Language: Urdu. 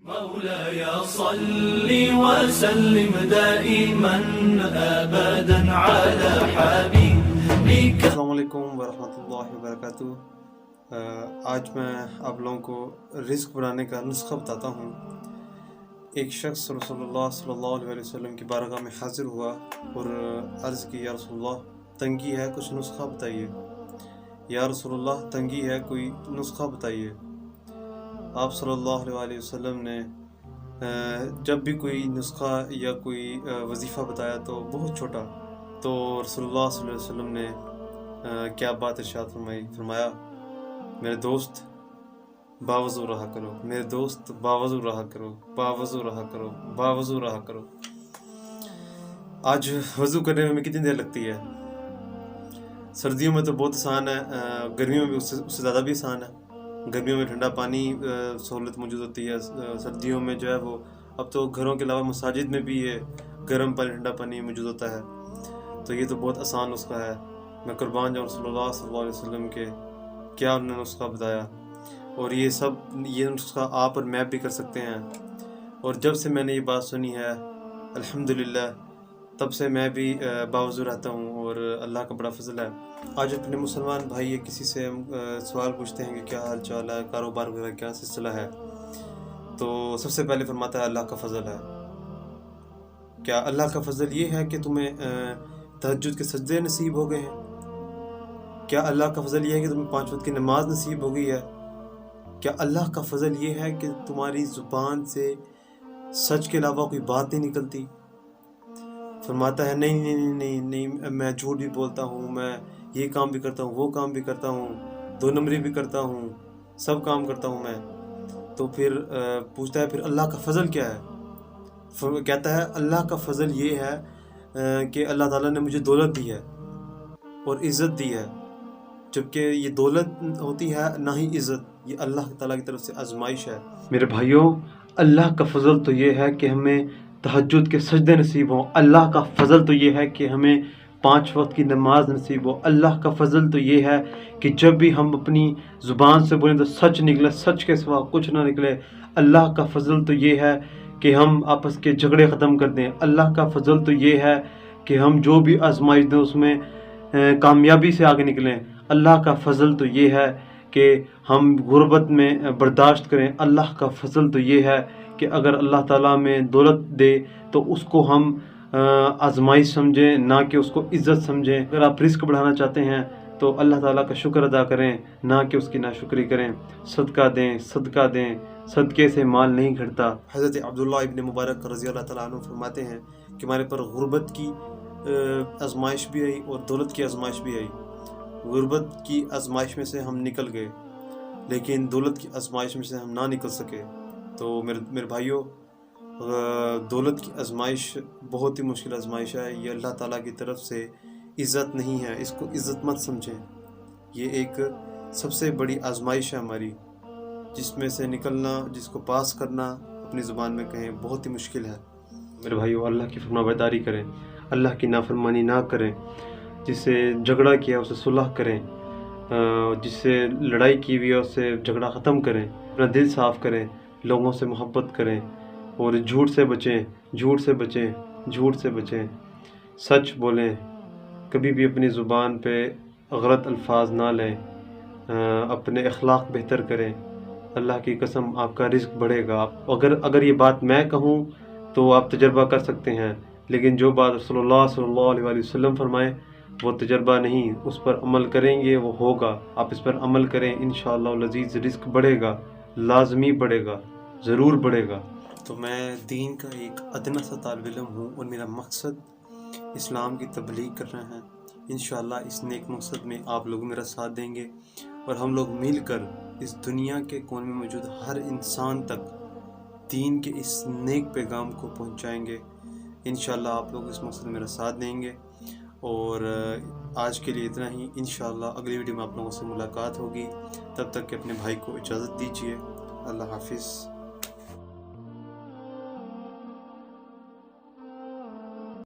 مولاي صل وسلم دائما ابدا على حبيبك. السلام علیکم ورحمۃ اللہ وبرکاتہ. آج میں آپ لوگوں کو رزق بنانے کا نسخہ بتاتا ہوں. ایک شخص رسول اللہ صلی اللہ علیہ وسلم کی بارگاہ میں حاضر ہوا اور عرض کی، یا رسول اللہ تنگی ہے، کچھ نسخہ بتائیے. یا رسول اللہ تنگی ہے، کوئی نسخہ بتائیے. آپ صلی اللہ علیہ وسلم نے جب بھی کوئی نسخہ یا کوئی وظیفہ بتایا تو بہت چھوٹا، تو رسول اللہ صلی اللہ علیہ وسلم نے کیا بات ارشاد فرمایا، میرے دوست باوضو رہا کرو، میرے دوست باوضو رہا کرو، باوضو رہا کرو، باوضو رہا کرو. آج وضو کرنے میں ہمیں کتنی دیر لگتی ہے؟ سردیوں میں تو بہت آسان ہے، گرمیوں میں اس سے زیادہ بھی آسان ہے. گرمیوں میں ٹھنڈا پانی سہولت موجود ہوتی ہے، سردیوں میں جو ہے وہ اب تو گھروں کے علاوہ مساجد میں بھی یہ گرم پانی ٹھنڈا پانی موجود ہوتا ہے. تو یہ تو بہت آسان نسخہ ہے. میں قربان جاؤں رسول اللہ صلی اللہ علیہ وسلم کے، کیا انہوں نے نسخہ بتایا. اور یہ نسخہ آپ اور میں بھی کر سکتے ہیں. اور جب سے میں نے یہ بات سنی ہے الحمدللہ، تب سے میں بھی باوضو رہتا ہوں، اور اللہ کا بڑا فضل ہے. آج اپنے مسلمان بھائی یا کسی سے ہم سوال پوچھتے ہیں کہ کیا حال چال ہے، کاروبار وغیرہ کیا سلسلہ ہے، تو سب سے پہلے فرماتا ہے اللہ کا فضل ہے. کیا اللہ کا فضل یہ ہے کہ تمہیں تہجد کے سجدے نصیب ہو گئے ہیں؟ کیا اللہ کا فضل یہ ہے کہ تمہیں 5 وقت کی نماز نصیب ہو گئی ہے؟ کیا اللہ کا فضل یہ ہے کہ تمہاری زبان سے سچ کے علاوہ کوئی بات نہیں نکلتی؟ فرماتا ہے نہیں نہیں نہیں نہیں، میں جھوٹ بھی بولتا ہوں، میں یہ کام بھی کرتا ہوں، وہ کام بھی کرتا ہوں، 2 نمبری بھی کرتا ہوں، سب کام کرتا ہوں میں. تو پھر پوچھتا ہے پھر اللہ کا فضل کیا ہے؟ کہتا ہے اللہ کا فضل یہ ہے کہ اللہ تعالیٰ نے مجھے دولت دی ہے اور عزت دی ہے، جبکہ یہ دولت ہوتی ہے نہ ہی عزت، یہ اللہ تعالیٰ کی طرف سے آزمائش ہے. میرے بھائیوں، اللہ کا فضل تو یہ ہے کہ ہمیں تہجد کے سجدے نصیب ہوں. اللہ کا فضل تو یہ ہے کہ ہمیں 5 وقت کی نماز نصیب ہو. اللہ کا فضل تو یہ ہے کہ جب بھی ہم اپنی زبان سے بولیں تو سچ نکلے، سچ کے سوا کچھ نہ نکلے. اللہ کا فضل تو یہ ہے کہ ہم آپس کے جھگڑے ختم کر دیں. اللہ کا فضل تو یہ ہے کہ ہم جو بھی آزمائش دیں اس میں کامیابی سے آگے نکلیں. اللہ کا فضل تو یہ ہے کہ ہم غربت میں برداشت کریں. اللہ کا فضل تو یہ ہے کہ اگر اللہ تعالیٰ میں دولت دے تو اس کو ہم آزمائش سمجھیں، نہ کہ اس کو عزت سمجھیں. اگر آپ رزق بڑھانا چاہتے ہیں تو اللہ تعالیٰ کا شکر ادا کریں، نہ کہ اس کی ناشکری کریں. صدقہ دیں، صدقہ دیں، صدقے سے مال نہیں گھٹتا. حضرت عبداللہ ابن مبارک رضی اللہ تعالیٰ عنہ فرماتے ہیں کہ ہمارے پر غربت کی آزمائش بھی آئی اور دولت کی آزمائش بھی آئی. غربت کی آزمائش میں سے ہم نکل گئے، لیکن دولت کی آزمائش میں سے ہم نہ نکل سکے. تو میرے بھائیوں، دولت کی آزمائش بہت ہی مشکل آزمائش ہے. یہ اللہ تعالیٰ کی طرف سے عزت نہیں ہے، اس کو عزت مت سمجھیں. یہ ایک سب سے بڑی آزمائش ہے ہماری، جس میں سے نکلنا، جس کو پاس کرنا اپنی زبان میں کہیں بہت ہی مشکل ہے. میرے بھائیوں، اللہ کی فرما برداری کریں، اللہ کی نافرمانی نہ کریں. جس سے جھگڑا کیا اسے صلح کریں، جس سے لڑائی کی ہوئی ہے اس سے جھگڑا ختم کریں. اپنا دل صاف کریں، لوگوں سے محبت کریں، اور جھوٹ سے بچیں، جھوٹ سے بچیں، جھوٹ سے بچیں. سچ بولیں، کبھی بھی اپنی زبان پہ غلط الفاظ نہ لیں. اپنے اخلاق بہتر کریں. اللہ کی قسم آپ کا رزق بڑھے گا. اگر یہ بات میں کہوں تو آپ تجربہ کر سکتے ہیں، لیکن جو بات رسول اللہ صلی اللہ علیہ وسلم فرمائے وہ تجربہ نہیں، اس پر عمل کریں گے وہ ہوگا. آپ اس پر عمل کریں، انشاءاللہ العزیز رزق بڑھے گا، لازمی بڑھے گا، ضرور بڑھے گا. تو میں دین کا ایک ادنا سا طالب علم ہوں، اور میرا مقصد اسلام کی تبلیغ کرنا ہے. انشاءاللہ اس نیک مقصد میں آپ لوگ میرا ساتھ دیں گے، اور ہم لوگ مل کر اس دنیا کے کونے میں موجود ہر انسان تک دین کے اس نیک پیغام کو پہنچائیں گے. انشاءاللہ آپ لوگ اس مقصد میں میرا ساتھ دیں گے. اور آج کے لیے اتنا ہی. انشاءاللہ اگلی ویڈیو میں آپ لوگوں سے ملاقات ہوگی. تب تک کہ اپنے بھائی کو اجازت دیجیے. اللہ حافظ.